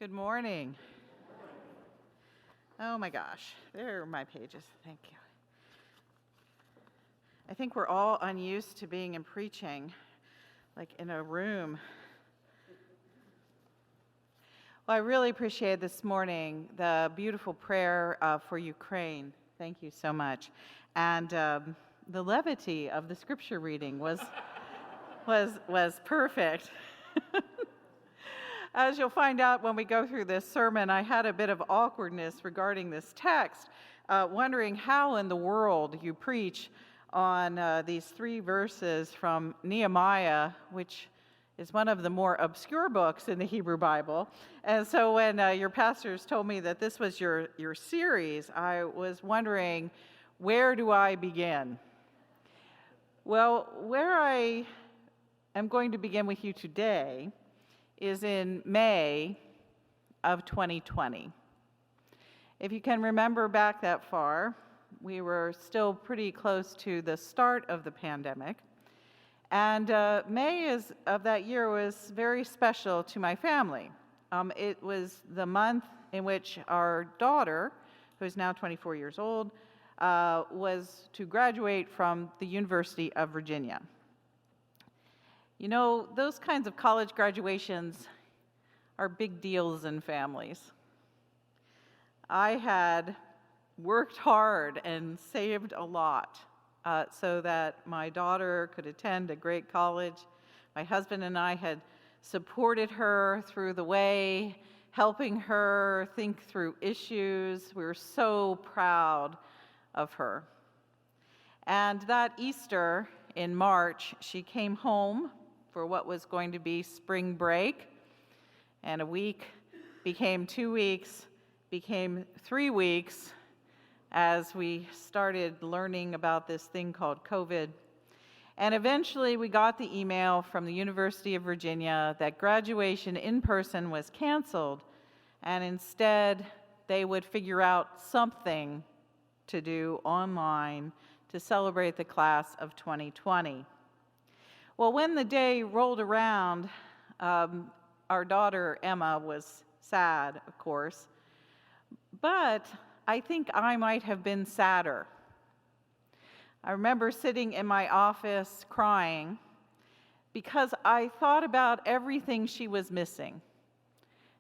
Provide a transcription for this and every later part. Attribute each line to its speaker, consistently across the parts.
Speaker 1: Good morning. Oh my gosh, there are my pages. Thank you. I think we're all unused to being in preaching, like in a room. Well, I really appreciate this morning the beautiful prayer for Ukraine. Thank you so much. And the levity of the scripture reading was perfect. As you'll find out when we go through this sermon, I had a bit of awkwardness regarding this text, wondering how in the world you preach on these 3 verses from Nehemiah, which is one of the more obscure books in the Hebrew Bible. And so when your pastors told me that this was your series, I was wondering, where do I begin? Well, where I am going to begin with you today is in May of 2020. If you can remember back that far, we were still pretty close to the start of the pandemic. And May of that year was very special to my family. It was the month in which our daughter, who is now 24 years old, was to graduate from the University of Virginia. You know, those kinds of college graduations are big deals in families. I had worked hard and saved a lot so that my daughter could attend a great college. My husband and I had supported her through the way, helping her think through issues. We were so proud of her. And that Easter in March, she came home for what was going to be spring break, and a week became 2 weeks, became 3 weeks, as we started learning about this thing called COVID. And eventually we got the email from the University of Virginia that graduation in person was canceled, and instead they would figure out something to do online to celebrate the class of 2020. Well, when the day rolled around, our daughter Emma was sad, of course, but I think I might have been sadder. I remember sitting in my office crying because I thought about everything she was missing.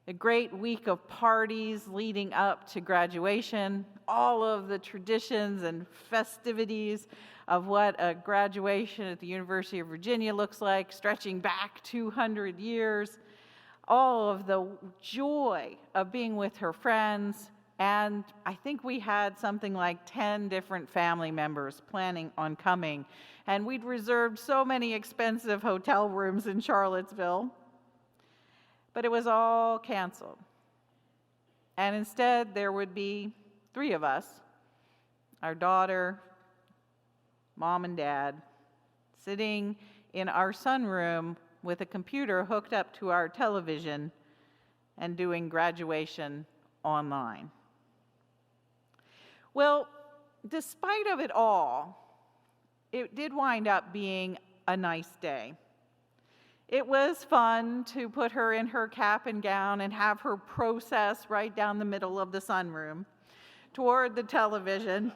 Speaker 1: A great week of parties leading up to graduation, all of the traditions and festivities of what a graduation at the University of Virginia looks like, stretching back 200 years, all of the joy of being with her friends, and I think we had something like 10 different family members planning on coming, and we'd reserved so many expensive hotel rooms in Charlottesville, but it was all canceled. And instead, there would be 3 of us, our daughter, Mom and Dad, sitting in our sunroom with a computer hooked up to our television and doing graduation online. Well, despite of it all, it did wind up being a nice day. It was fun to put her in her cap and gown and have her process right down the middle of the sunroom toward the television.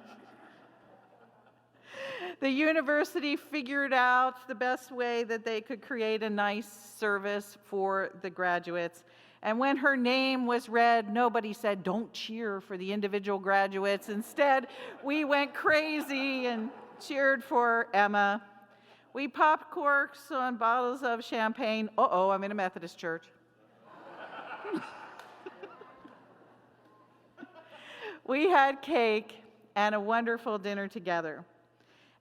Speaker 1: The university figured out the best way that they could create a nice service for the graduates. And when her name was read, nobody said, "Don't cheer for the individual graduates." Instead, we went crazy and cheered for Emma. We popped corks on bottles of champagne. Uh-oh, I'm in a Methodist church. We had cake and a wonderful dinner together.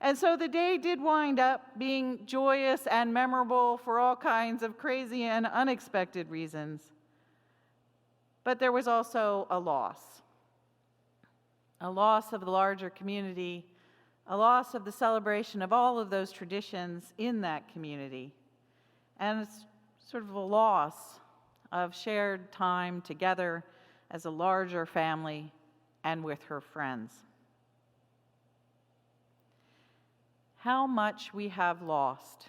Speaker 1: And so the day did wind up being joyous and memorable for all kinds of crazy and unexpected reasons. But there was also a loss of the larger community, a loss of the celebration of all of those traditions in that community, and it's sort of a loss of shared time together as a larger family and with her friends. How much we have lost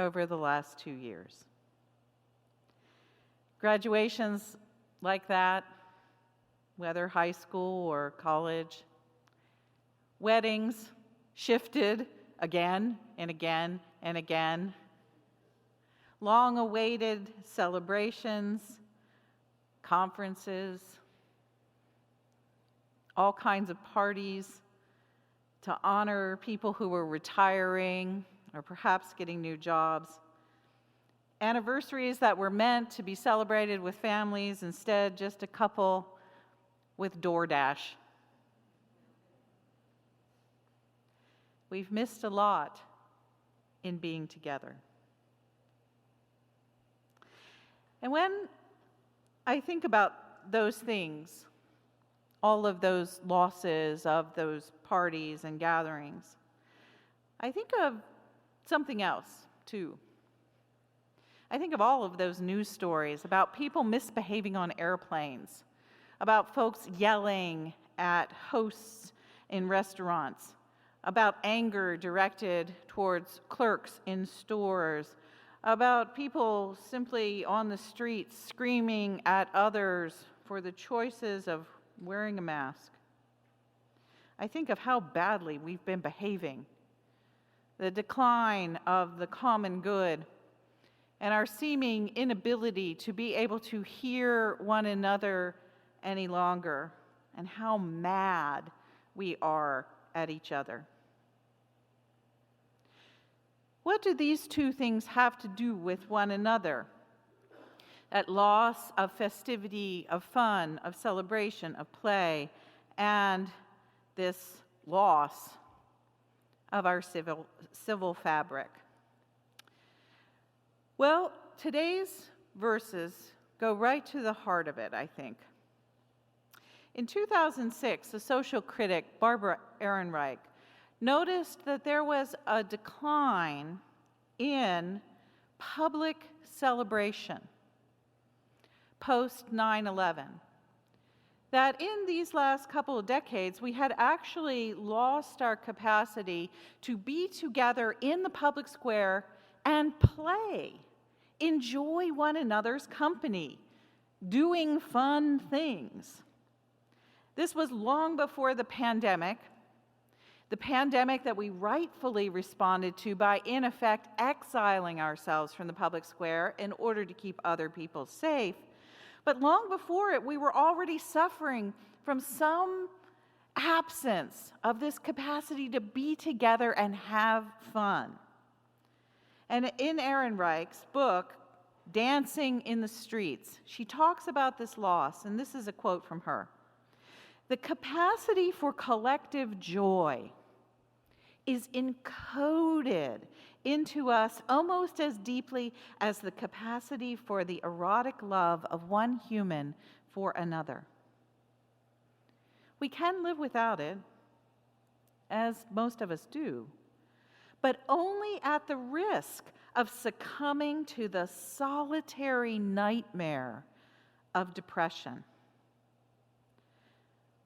Speaker 1: over the last 2 years. Graduations like that, whether high school or college. Weddings shifted again and again and again. Long-awaited celebrations, conferences, all kinds of parties to honor people who were retiring or perhaps getting new jobs. Anniversaries that were meant to be celebrated with families, instead just a couple with DoorDash. We've missed a lot in being together. And when I think about those things, all of those losses of those parties and gatherings, I think of something else too. I think of all of those news stories about people misbehaving on airplanes, about folks yelling at hosts in restaurants, about anger directed towards clerks in stores, about people simply on the streets screaming at others for the choices of wearing a mask. I think of how badly we've been behaving, the decline of the common good, and our seeming inability to be able to hear one another any longer, and how mad we are at each other. What do these two things have to do with one another? That loss of festivity, of fun, of celebration, of play, and this loss of our civil fabric. Well, today's verses go right to the heart of it, I think. In 2006, the social critic Barbara Ehrenreich noticed that there was a decline in public celebration post 9/11. That in these last couple of decades, we had actually lost our capacity to be together in the public square and play, enjoy one another's company, doing fun things. This was long before the pandemic that we rightfully responded to by, in effect, exiling ourselves from the public square in order to keep other people safe. But long before it, we were already suffering from some absence of this capacity to be together and have fun. And in Ehrenreich's book, Dancing in the Streets, she talks about this loss, and this is a quote from her. The capacity for collective joy is encoded into us almost as deeply as the capacity for the erotic love of one human for another. We can live without it, as most of us do, but only at the risk of succumbing to the solitary nightmare of depression.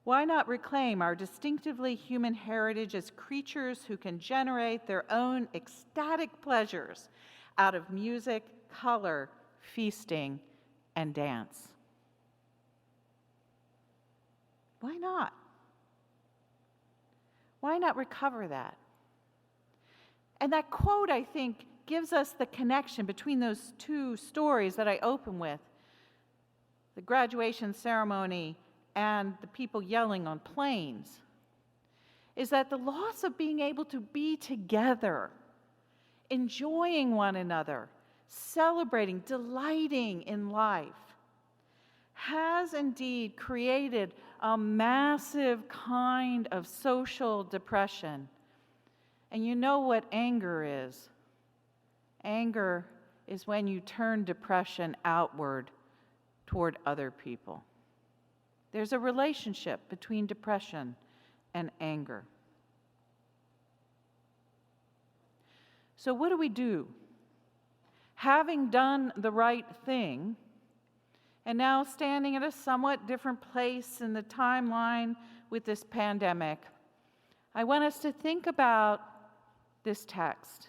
Speaker 1: Why not reclaim our distinctively human heritage as creatures who can generate their own ecstatic pleasures out of music, color, feasting, and dance? Why not? Why not recover that? And that quote, I think, gives us the connection between those two stories that I open with, the graduation ceremony and the people yelling on planes, is that the loss of being able to be together, enjoying one another, celebrating, delighting in life, has indeed created a massive kind of social depression. And you know what anger is? Anger is when you turn depression outward toward other people. There's a relationship between depression and anger. So what do we do? Having done the right thing, and now standing at a somewhat different place in the timeline with this pandemic, I want us to think about this text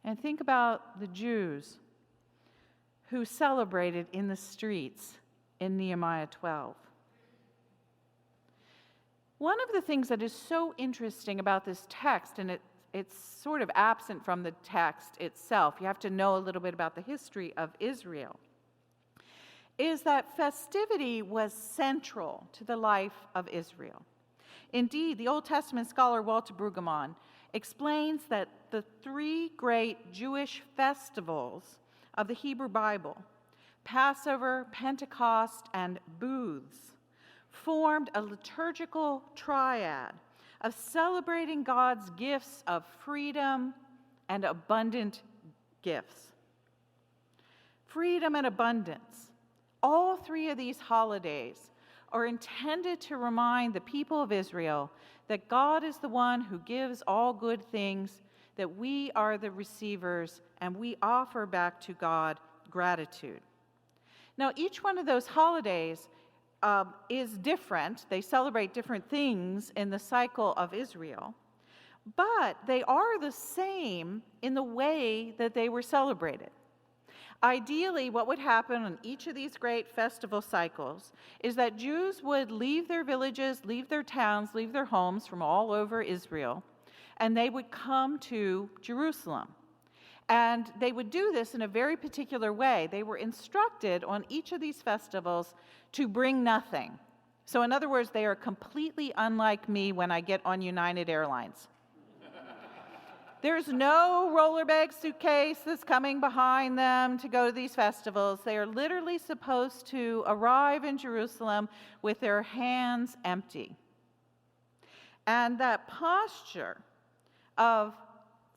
Speaker 1: and think about the Jews who celebrated in the streets in Nehemiah 12. One of the things that is so interesting about this text, and it's sort of absent from the text itself, you have to know a little bit about the history of Israel, is that festivity was central to the life of Israel. Indeed, the Old Testament scholar Walter Brueggemann explains that the three great Jewish festivals of the Hebrew Bible, Passover, Pentecost, and Booths, formed a liturgical triad of celebrating God's gifts of freedom and abundant gifts. Freedom and abundance. All three of these holidays are intended to remind the people of Israel that God is the one who gives all good things, that we are the receivers, and we offer back to God gratitude. Now, each one of those holidays is different. They celebrate different things in the cycle of Israel, but they are the same in the way that they were celebrated. Ideally, what would happen on each of these great festival cycles is that Jews would leave their villages, leave their towns, leave their homes from all over Israel, and they would come to Jerusalem. And they would do this in a very particular way. They were instructed on each of these festivals to bring nothing. So in other words, they are completely unlike me when I get on United Airlines. There's no roller bag suitcase that's coming behind them to go to these festivals. They are literally supposed to arrive in Jerusalem with their hands empty. And that posture of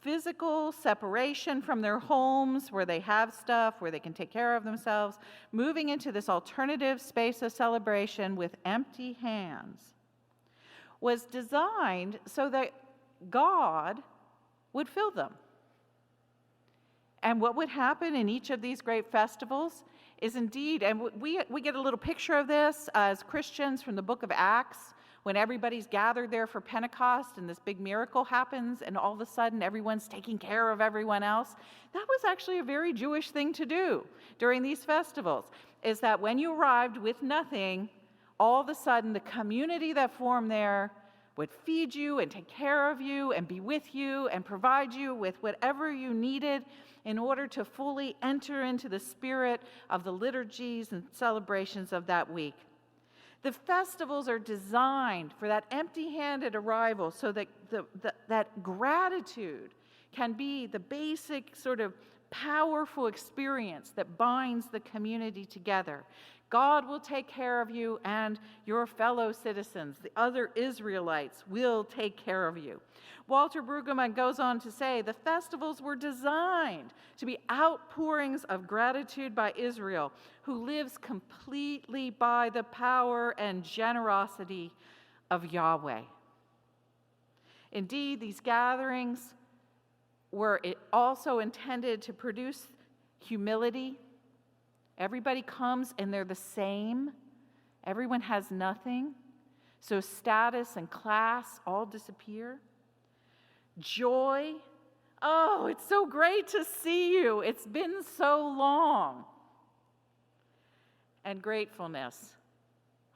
Speaker 1: physical separation from their homes where they have stuff, where they can take care of themselves, moving into this alternative space of celebration with empty hands, was designed so that God would fill them. And what would happen in each of these great festivals is indeed, and we get a little picture of this as Christians from the book of Acts, when everybody's gathered there for Pentecost and this big miracle happens and all of a sudden everyone's taking care of everyone else. That was actually a very Jewish thing to do during these festivals, is that when you arrived with nothing, all of a sudden the community that formed there would feed you and take care of you and be with you and provide you with whatever you needed in order to fully enter into the spirit of the liturgies and celebrations of that week. The festivals are designed for that empty-handed arrival so that that gratitude can be the basic sort of powerful experience that binds the community together. God will take care of you, and your fellow citizens, the other Israelites, will take care of you. Walter Brueggemann goes on to say, the festivals were designed to be outpourings of gratitude by Israel, who lives completely by the power and generosity of Yahweh. Indeed, these gatherings were also intended to produce humility. Everybody comes and they're the same. Everyone has nothing. So status and class all disappear. Joy. Oh, it's so great to see you. It's been so long. And gratefulness.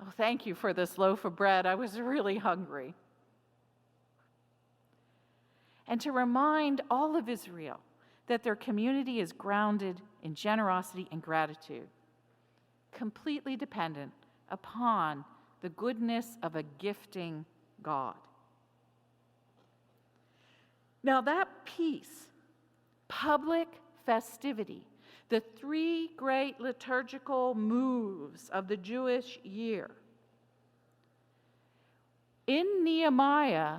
Speaker 1: Oh, thank you for this loaf of bread. I was really hungry. And to remind all of Israel that their community is grounded in generosity and gratitude, completely dependent upon the goodness of a gifting God. Now that peace, public festivity, the three great liturgical moves of the Jewish year, in Nehemiah,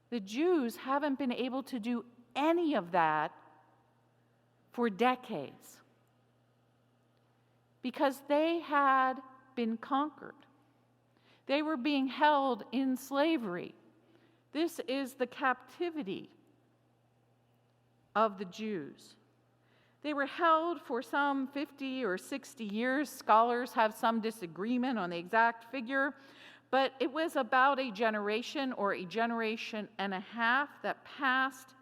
Speaker 1: the Jews haven't been able to do any of that for decades because they had been conquered. They were being held in slavery. This is the captivity of the Jews. They were held for some 50 or 60 years. Scholars have some disagreement on the exact figure, but it was about a generation or a generation and a half that passed.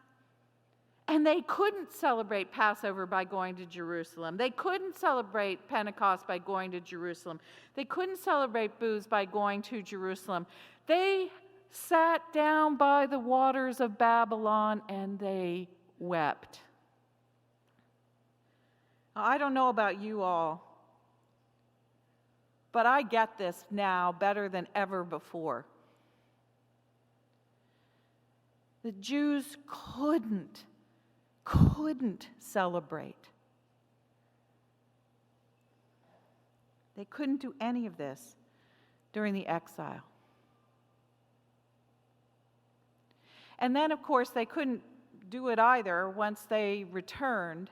Speaker 1: And they couldn't celebrate Passover by going to Jerusalem. They couldn't celebrate Pentecost by going to Jerusalem. They couldn't celebrate booths by going to Jerusalem. They sat down by the waters of Babylon and they wept. I don't know about you all, but I get this now better than ever before. The Jews couldn't celebrate. They couldn't do any of this during the exile. And then, of course, they couldn't do it either once they returned,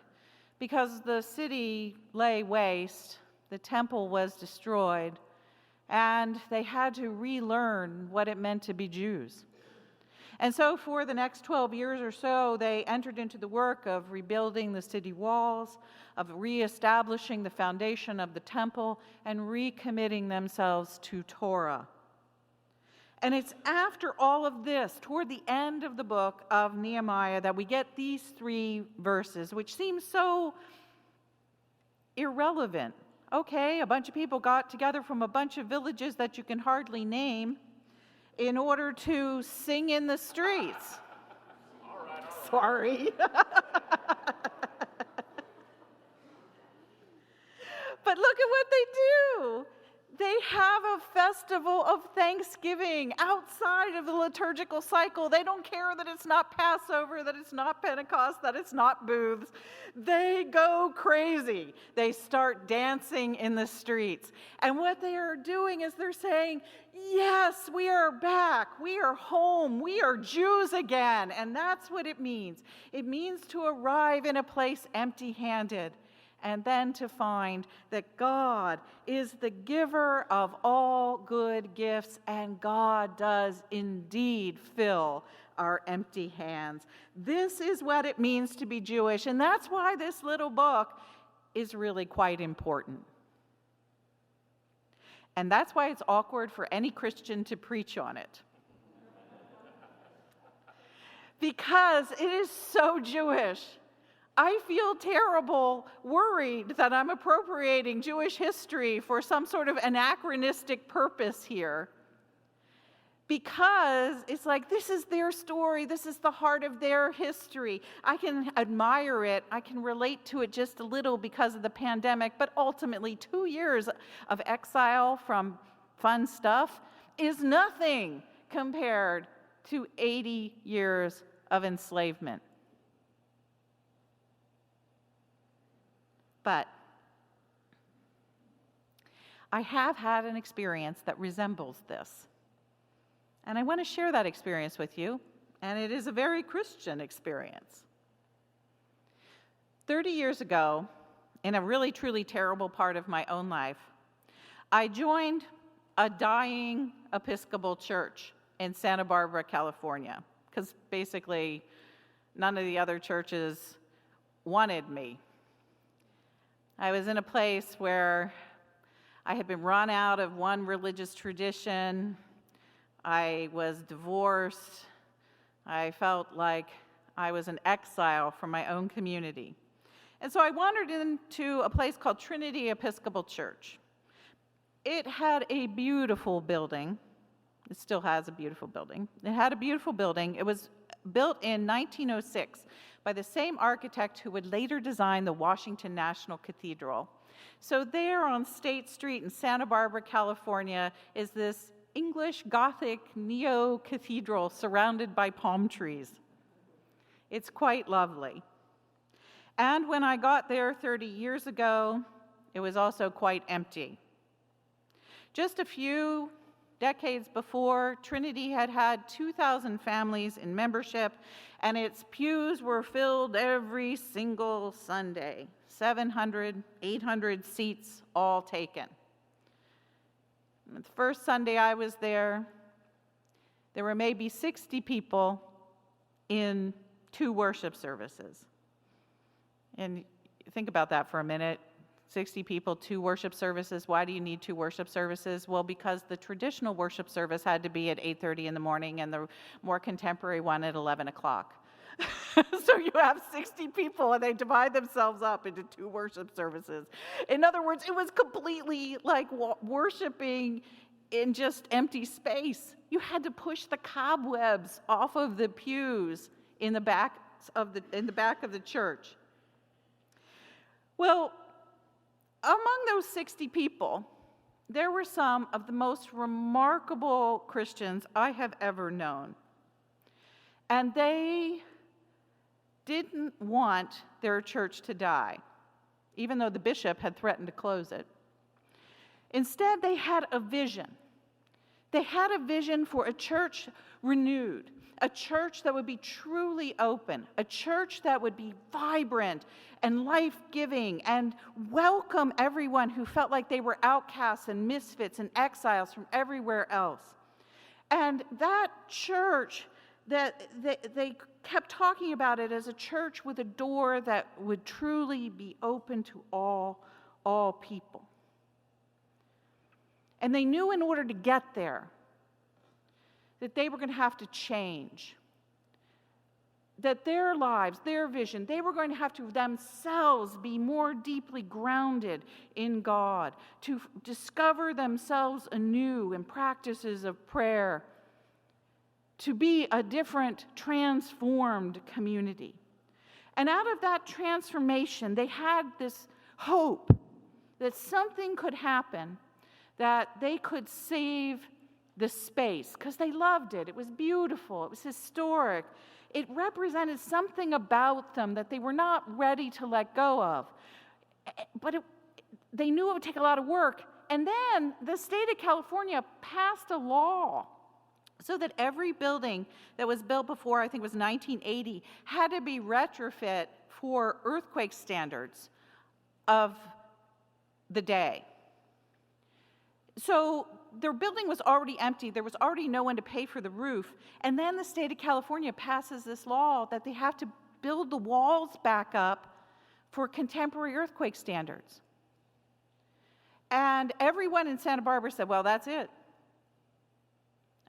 Speaker 1: because the city lay waste, the temple was destroyed, and they had to relearn what it meant to be Jews. And so for the next 12 years or so, they entered into the work of rebuilding the city walls, of reestablishing the foundation of the temple, and recommitting themselves to Torah. And it's after all of this, toward the end of the book of Nehemiah, that we get these 3 verses, which seem so irrelevant. Okay, a bunch of people got together from a bunch of villages that you can hardly name in order to sing in the streets.
Speaker 2: All right.
Speaker 1: Sorry. But look at what they do. They have a festival of Thanksgiving outside of the liturgical cycle. They don't care that it's not Passover, that it's not Pentecost, that it's not booths. They go crazy. They start dancing in the streets. And what they are doing is they're saying, yes, we are back. We are home. We are Jews again. And that's what it means. It means to arrive in a place empty-handed, and then to find that God is the giver of all good gifts, and God does indeed fill our empty hands. This is what it means to be Jewish, and that's why this little book is really quite important. And that's why it's awkward for any Christian to preach on it. Because it is so Jewish. I feel terrible, worried that I'm appropriating Jewish history for some sort of anachronistic purpose here. Because it's like, this is their story, this is the heart of their history. I can admire it, I can relate to it just a little because of the pandemic, but ultimately 2 years of exile from fun stuff is nothing compared to 80 years of enslavement. But I have had an experience that resembles this. And I want to share that experience with you, and it is a very Christian experience. 30 years ago, in a really, truly terrible part of my own life, I joined a dying Episcopal church in Santa Barbara, California, because basically none of the other churches wanted me. I was in a place where I had been run out of one religious tradition. I was divorced. I felt like I was in exile from my own community. And so I wandered into a place called Trinity Episcopal Church. It had a beautiful building. It still has a beautiful building. It had a beautiful building. It was built in 1906 by the same architect who would later design the Washington National Cathedral. So there on State Street in Santa Barbara, California, is this English Gothic neo-cathedral surrounded by palm trees. It's quite lovely. And when I got there 30 years ago, it was also quite empty. Just a few decades before, Trinity had had 2,000 families in membership, and its pews were filled every single Sunday. 700, 800 seats all taken. And the first Sunday I was there were maybe 60 people in 2 worship services. And think about that for a minute. 60 people, 2 worship services. Why do you need 2 worship services? Well, because the traditional worship service had to be at 8:30 in the morning and the more contemporary one at 11 o'clock. So you have 60 people and they divide themselves up into 2 worship services. In other words, it was completely like worshiping in just empty space. You had to push the cobwebs off of the pews in the back of the church. Well, among those 60 people, there were some of the most remarkable Christians I have ever known. And they didn't want their church to die, even though the bishop had threatened to close it. Instead, they had a vision. They had a vision for a church renewed, a church that would be truly open, a church that would be vibrant and life-giving and welcome everyone who felt like they were outcasts and misfits and exiles from everywhere else. And that church, that they kept talking about it as a church with a door that would truly be open to all people. And they knew in order to get there that they were going to have to change. That their lives, their vision, they were going to have to themselves be more deeply grounded in God, to discover themselves anew in practices of prayer, to be a different, transformed community. And out of that transformation, they had this hope that something could happen, that they could save the space, because they loved it. It was beautiful. It was historic. It represented something about them that they were not ready to let go of. But they knew it would take a lot of work. And then the state of California passed a law so that every building that was built before, I think it was 1980, had to be retrofit for earthquake standards of the day. So their building was already empty. There was already no one to pay for the roof. And then the state of California passes this law that they have to build the walls back up for contemporary earthquake standards. And everyone in Santa Barbara said, well, that's it.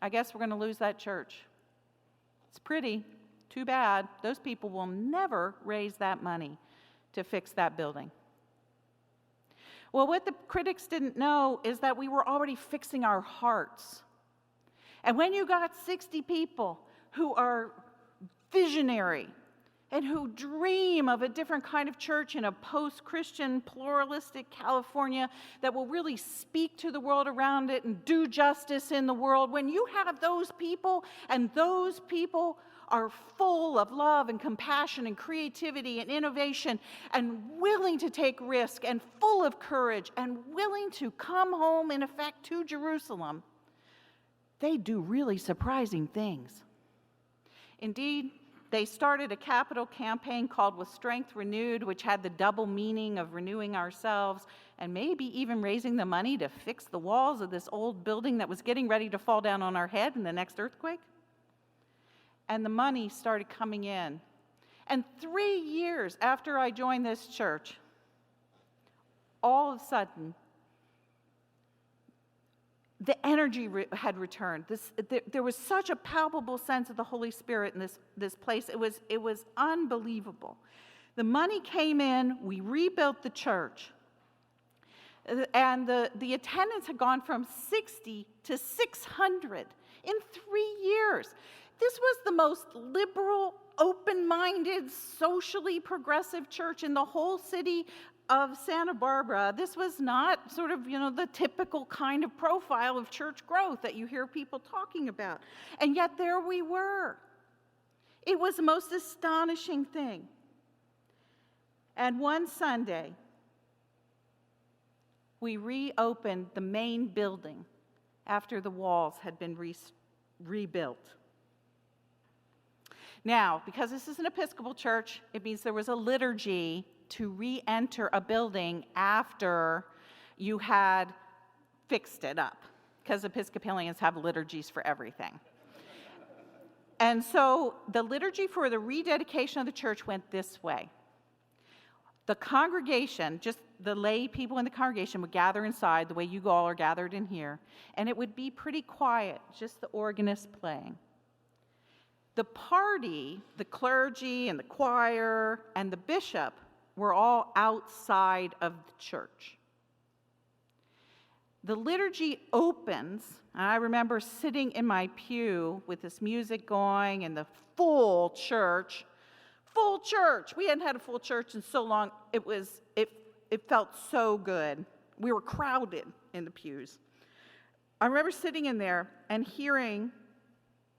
Speaker 1: I guess we're going to lose that church. It's pretty. Too bad. Those people will never raise that money to fix that building. Well, what the critics didn't know is that we were already fixing our hearts. And when you got 60 people who are visionary and who dream of a different kind of church in a post-Christian, pluralistic California that will really speak to the world around it and do justice in the world, when you have those people and those people are full of love and compassion and creativity and innovation and willing to take risk and full of courage and willing to come home, in effect, to Jerusalem, they do really surprising things. Indeed, they started a capital campaign called With Strength Renewed, which had the double meaning of renewing ourselves and maybe even raising the money to fix the walls of this old building that was getting ready to fall down on our head in the next earthquake. And the money started coming in. And 3 years after I joined this church, all of a sudden, the energy had returned. There was such a palpable sense of the Holy Spirit in this place. It was unbelievable. The money came in. We rebuilt the church. And the attendance had gone from 60 to 600 in 3 years. This was the most liberal, open-minded, socially progressive church in the whole city of Santa Barbara. This was not sort of, the typical kind of profile of church growth that you hear people talking about. And yet there we were. It was the most astonishing thing. And one Sunday, we reopened the main building after the walls had been rebuilt. Now, because this is an Episcopal church, it means there was a liturgy to re-enter a building after you had fixed it up, because Episcopalians have liturgies for everything. And so the liturgy for the rededication of the church went this way. The congregation, just the lay people in the congregation, would gather inside the way you all are gathered in here, and it would be pretty quiet, just the organist playing. The party, the clergy and the choir and the bishop were all outside of the church. The liturgy opens, and I remember sitting in my pew with this music going and the full church. Full church. We hadn't had a full church in so long. It felt so good. We were crowded in the pews. I remember sitting in there and hearing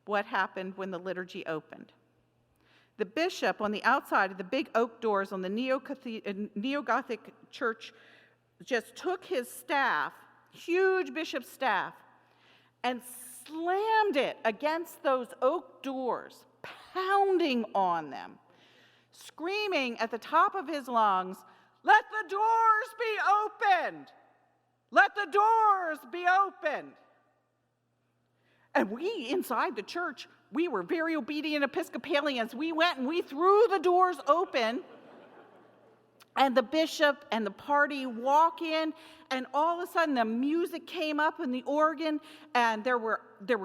Speaker 1: what happened when the liturgy opened. The bishop on the outside of the big oak doors on the neo-Gothic church just took his staff, huge bishop's staff, and slammed it against those oak doors, pounding on them, screaming at the top of his lungs, "Let the doors be opened! Let the doors be opened!" And we, inside the church, we were very obedient Episcopalians. We went and we threw the doors open, and the bishop and the party walk in, and all of a sudden the music came up in the organ, and there were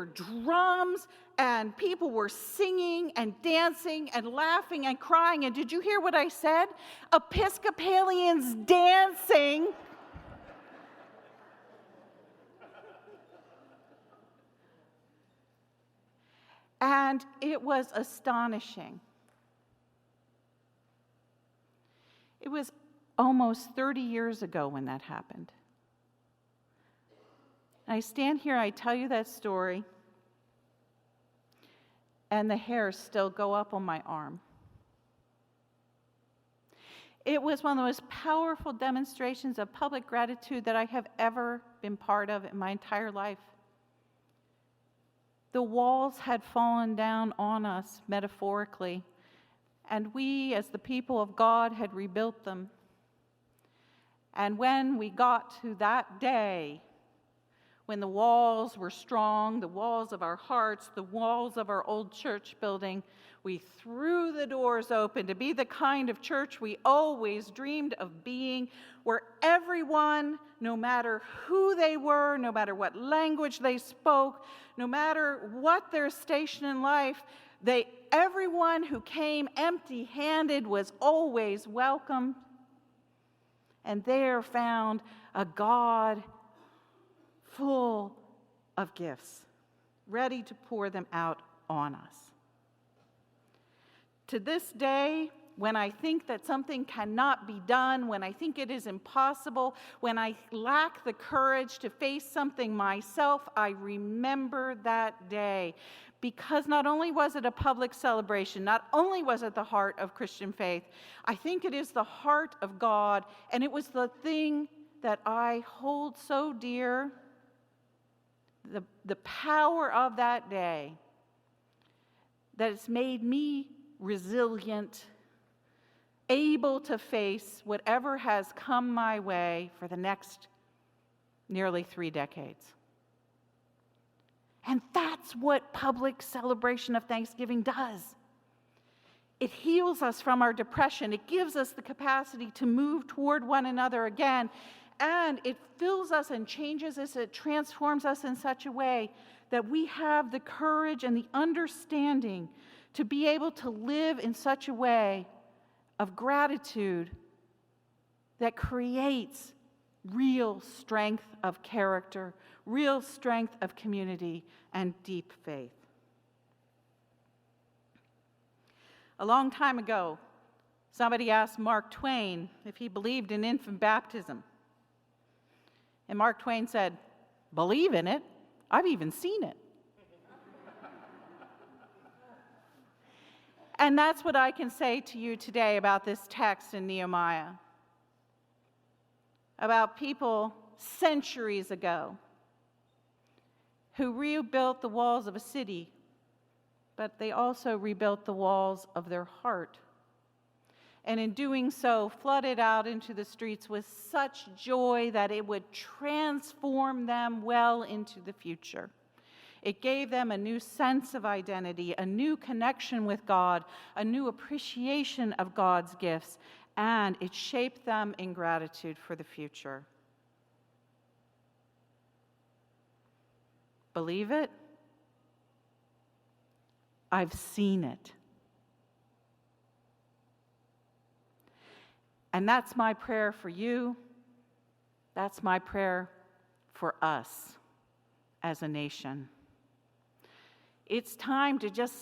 Speaker 1: drums, and people were singing and dancing and laughing and crying. And did you hear what I said? Episcopalians dancing. And it was astonishing. It was almost 30 years ago when that happened. I stand here, I tell you that story, and the hairs still go up on my arm. It was one of the most powerful demonstrations of public gratitude that I have ever been part of in my entire life. The walls had fallen down on us, metaphorically, and we, as the people of God, had rebuilt them. And when we got to that day, when the walls were strong, the walls of our hearts, the walls of our old church building, we threw the doors open to be the kind of church we always dreamed of being, where everyone, no matter who they were, no matter what language they spoke, no matter what their station in life, everyone who came empty-handed was always welcome, and there found a God full of gifts, ready to pour them out on us. To this day, when I think that something cannot be done, when I think it is impossible, when I lack the courage to face something myself, I remember that day. Because not only was it a public celebration, not only was it the heart of Christian faith, I think it is the heart of God, and it was the thing that I hold so dear, the power of that day, that it's made me resilient, able to face whatever has come my way for the next nearly 3 decades. And that's what public celebration of Thanksgiving does. It heals us from our depression. It gives us the capacity to move toward one another again. And it fills us and changes us. It transforms us in such a way that we have the courage and the understanding to be able to live in such a way of gratitude that creates real strength of character, real strength of community, and deep faith. A long time ago, somebody asked Mark Twain if he believed in infant baptism. And Mark Twain said, "Believe in it? I've even seen it." And that's what I can say to you today about this text in Nehemiah. About people centuries ago who rebuilt the walls of a city, but they also rebuilt the walls of their heart. And in doing so, flooded out into the streets with such joy that it would transform them well into the future. It gave them a new sense of identity, a new connection with God, a new appreciation of God's gifts, and it shaped them in gratitude for the future. Believe it? I've seen it. And that's my prayer for you. That's my prayer for us as a nation. It's time to just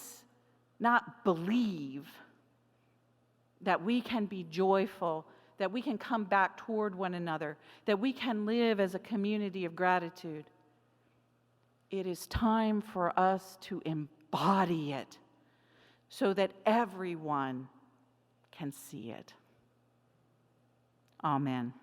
Speaker 1: not believe that we can be joyful, that we can come back toward one another, that we can live as a community of gratitude. It is time for us to embody it so that everyone can see it. Amen.